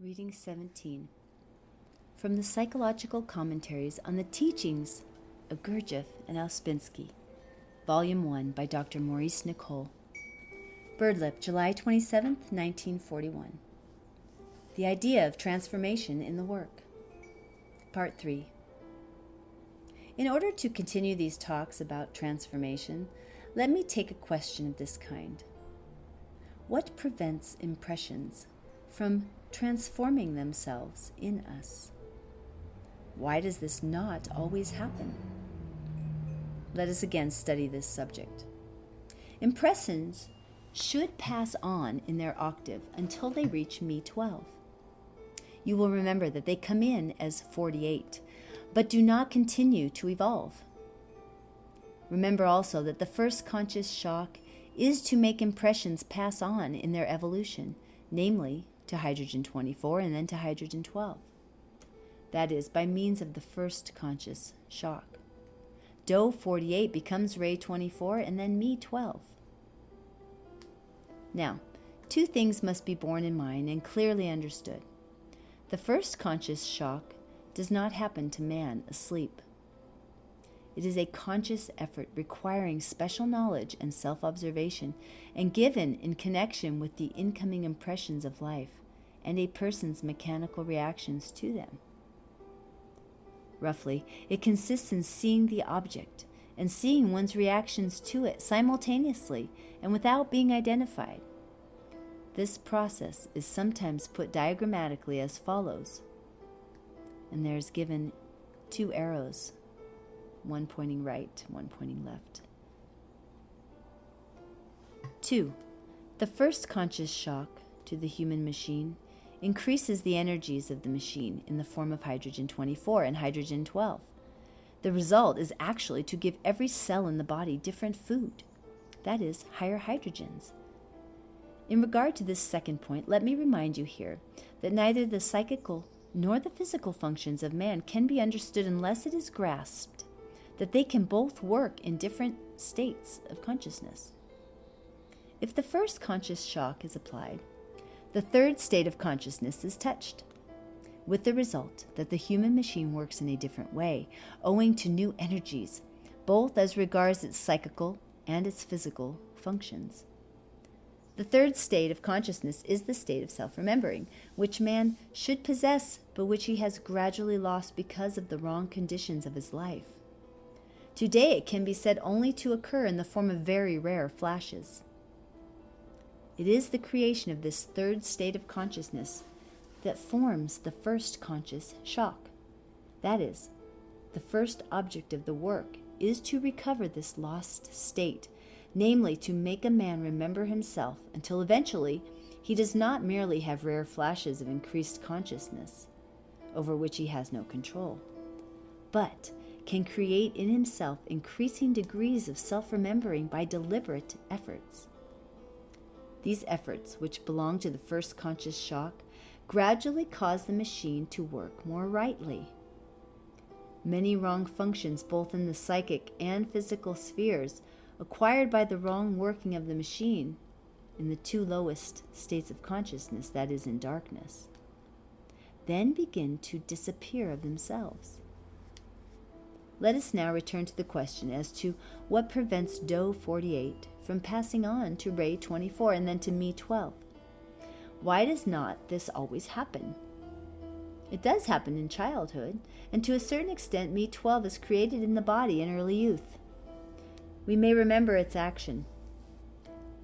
Reading 17 from the Psychological Commentaries on the Teachings of Gurdjieff and Ouspensky, Volume 1 by Dr. Maurice Nicoll. Birdlip, July 27, 1941. The Idea of Transformation in the Work. Part 3. In order to continue these talks about transformation, let me take a question of this kind. What prevents impressions from transforming themselves in us? Why does this not always happen? Let us again study this subject. Impressions should pass on in their octave until they reach Mi 12. You will remember that they come in as 48, but do not continue to evolve. Remember also that the first conscious shock is to make impressions pass on in their evolution, namely to hydrogen 24 and then to hydrogen 12. That is, by means of the first conscious shock. Doe 48 becomes Ray 24 and then Mi 12. Now, two things must be borne in mind and clearly understood. The first conscious shock does not happen to man asleep. It is a conscious effort requiring special knowledge and self-observation and given in connection with the incoming impressions of life and a person's mechanical reactions to them. Roughly, it consists in seeing the object and seeing one's reactions to it simultaneously and without being identified. This process is sometimes put diagrammatically as follows, and there is given two arrows, one pointing right, one pointing left. 2. The first conscious shock to the human machine increases the energies of the machine in the form of hydrogen 24 and hydrogen 12. The result is actually to give every cell in the body different food, that is, higher hydrogens. In regard to this second point, let me remind you here that neither the psychical nor the physical functions of man can be understood unless it is grasped that they can both work in different states of consciousness. If the first conscious shock is applied, the third state of consciousness is touched, with the result that the human machine works in a different way, owing to new energies, both as regards its psychical and its physical functions. The third state of consciousness is the state of self-remembering, which man should possess, but which he has gradually lost because of the wrong conditions of his life. Today it can be said only to occur in the form of very rare flashes. It is the creation of this third state of consciousness that forms the first conscious shock. That is, the first object of the work is to recover this lost state, namely to make a man remember himself until eventually he does not merely have rare flashes of increased consciousness, over which he has no control, but can create in himself increasing degrees of self-remembering by deliberate efforts. These efforts, which belong to the first conscious shock, gradually cause the machine to work more rightly. Many wrong functions, both in the psychic and physical spheres, acquired by the wrong working of the machine in the two lowest states of consciousness, that is, in darkness, then begin to disappear of themselves. Let us now return to the question as to what prevents Doe 48 from passing on to Ray 24 and then to Mi 12. Why does not this always happen? It does happen in childhood, and to a certain extent Mi 12 is created in the body in early youth. We may remember its action.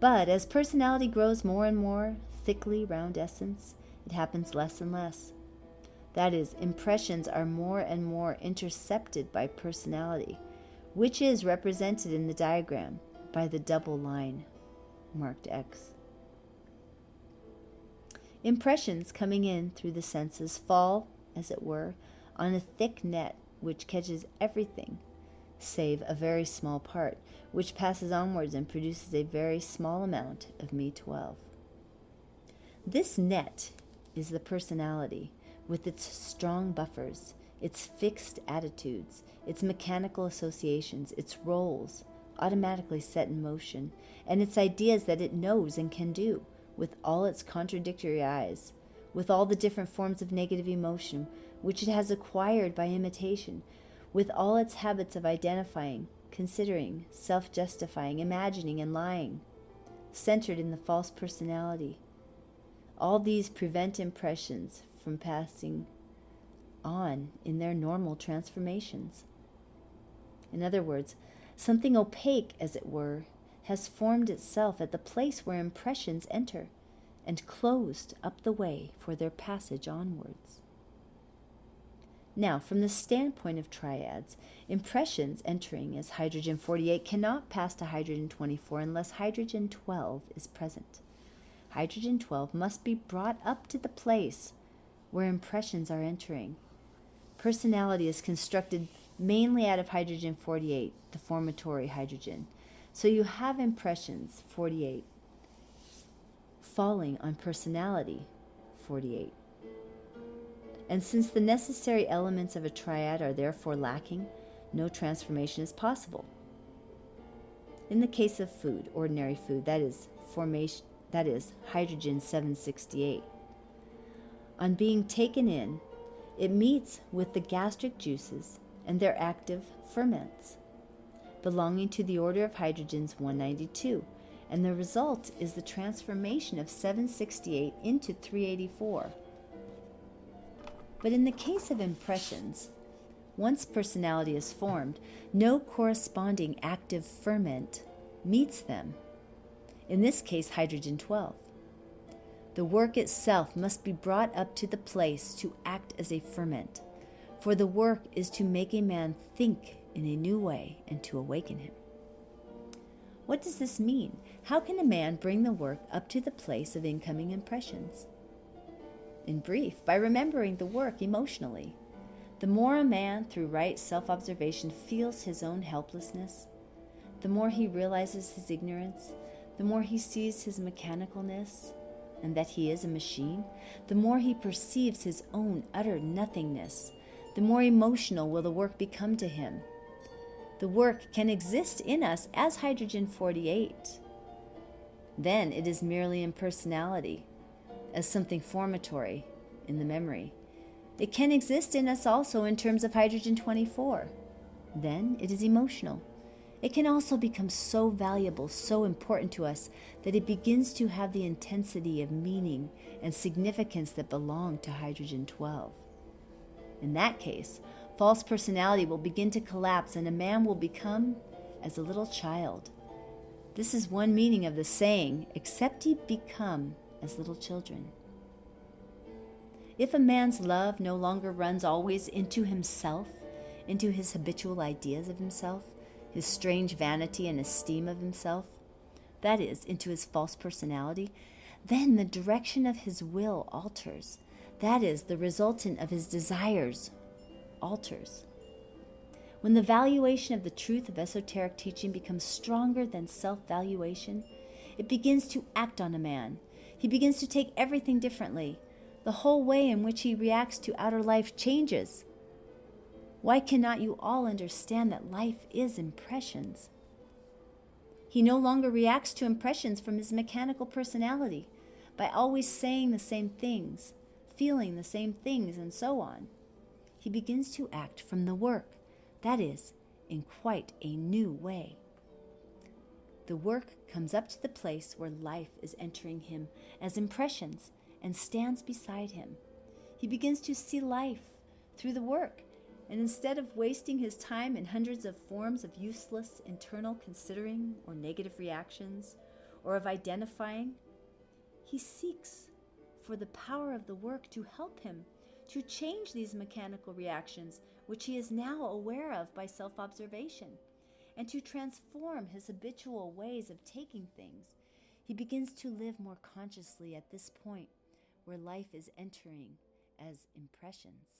But as personality grows more and more thickly round essence, it happens less and less. That is, impressions are more and more intercepted by personality, which is represented in the diagram by the double line marked X. Impressions coming in through the senses fall, as it were, on a thick net which catches everything, save a very small part, which passes onwards and produces a very small amount of Mi 12. This net is the personality, with its strong buffers, its fixed attitudes, its mechanical associations, its roles, automatically set in motion, and its ideas that it knows and can do, with all its contradictory eyes, with all the different forms of negative emotion which it has acquired by imitation, with all its habits of identifying, considering, self-justifying, imagining, and lying, centered in the false personality. All these prevent impressions from passing on in their normal transformations. In other words, something opaque, as it were, has formed itself at the place where impressions enter and closed up the way for their passage onwards. Now, from the standpoint of triads, impressions entering as hydrogen-48 cannot pass to hydrogen-24 unless hydrogen-12 is present. Hydrogen-12 must be brought up to the place where impressions are entering. Personality is constructed mainly out of hydrogen-48, the formatory hydrogen. So you have impressions, 48, falling on personality, 48. And since the necessary elements of a triad are therefore lacking, no transformation is possible. In the case of food, ordinary food, that is hydrogen 768, on being taken in, it meets with the gastric juices and their active ferments, belonging to the order of hydrogens 192, and the result is the transformation of 768 into 384. But in the case of impressions, once personality is formed, no corresponding active ferment meets them. In this case, hydrogen-12. The work itself must be brought up to the place to act as a ferment, for the work is to make a man think in a new way and to awaken him. What does this mean? How can a man bring the work up to the place of incoming impressions? In brief, by remembering the work emotionally. The more a man, through right self-observation, feels his own helplessness, the more he realizes his ignorance, the more he sees his mechanicalness, and that he is a machine, the more he perceives his own utter nothingness, the more emotional will the work become to him. The work can exist in us as hydrogen-48. Then it is merely in personality, as something formatory in the memory. It can exist in us also in terms of hydrogen-24. Then it is emotional. It can also become so valuable, so important to us, that it begins to have the intensity of meaning and significance that belong to hydrogen-12. In that case, false personality will begin to collapse and a man will become as a little child. This is one meaning of the saying, except ye become as little children. If a man's love no longer runs always into himself, into his habitual ideas of himself, his strange vanity and esteem of himself, that is, into his false personality, then the direction of his will alters. That is, the resultant of his desires alters. When the valuation of the truth of esoteric teaching becomes stronger than self-valuation, it begins to act on a man. He begins to take everything differently. The whole way in which he reacts to outer life changes. Why cannot you all understand that life is impressions? He no longer reacts to impressions from his mechanical personality by always saying the same things, feeling the same things, and so on. He begins to act from the work, that is, in quite a new way. The work comes up to the place where life is entering him as impressions and stands beside him. He begins to see life through the work, and instead of wasting his time in hundreds of forms of useless internal considering or negative reactions, or of identifying, he seeks for the power of the work to help him to change these mechanical reactions, which he is now aware of by self-observation, and to transform his habitual ways of taking things. He begins to live more consciously at this point where life is entering as impressions.